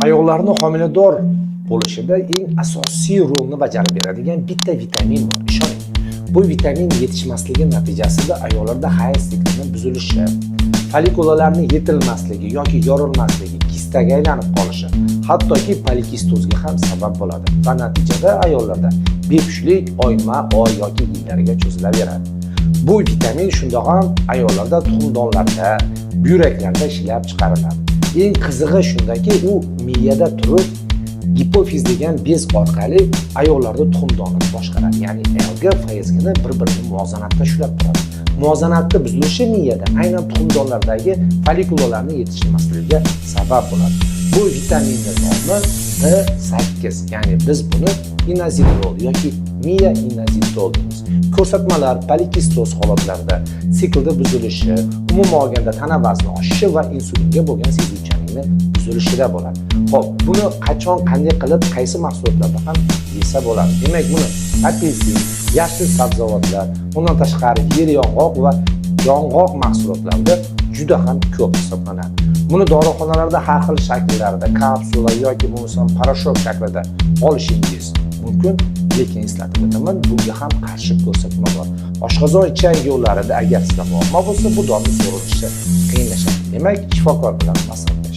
Ayollarni homilador bo'lishida eng asosiy rolni bajarib beradigan bitta vitamin bor, ishoning. Bu vitamin yetishmasligi natijasida ayollarda hayz siklining buzilishi, folikulalarning yetilmasligi yoki yorilmasligi, kistaga aylanib qolishi, hattoki polikistozga ham sabab bo'ladi va natijada ayollarda bepushtlik oyma, oy yoki yillarga cho'zilaveradi. Bu vitamin shundoq ham ayollarda tuxumdonlarda, buyraklarda ishlab chiqariladi. Eng qizig'i shundaki, u miyada turib, gipofiz degan bez orqali ayollarda tuxumdonni boshqaradi. Ya'ni alga fayzgini bir-birini muvozanatda ushlab turadi. Muvozanatda buzilishi miyada aynan tuxumdonlardagi folikulalarning yetishmasligiga sabab bo'ladi. Bu vitaminning nomi B8, ya'ni biz buni inazidrol yoki miya inazidrol deymiz. Ko'rsatmalar polikistoz holatlarida, siklda buzilishi, umuman olganda tana vazni oshishi va insulinga bo'lgan sezuvchanlikning buzilishida bo'ladi. Xo'p, buni qachon, qanday qilib, qaysi mahsulotlarda ham yesa bo'ladi? Demak, buni apelsin, yashil sabzavotlar, bundan tashqari yer yong'oq va yong'oq mahsulotlarida juda ham ko'p hisoblanadi. Buni dorixonalarda har xil shakllarda, kapsula yoki bo'lmasam parashok shaklida olishingiz mumkin, lekin eslatib o'taman, bunga ham qarshi ko'rsatma bor. Oshqozon ichak yo'llarida agar sizda muammo bo'lsa, bu dori so'rilishi qiyinlashadi. Demak, shifokor bilan maslahatlashing.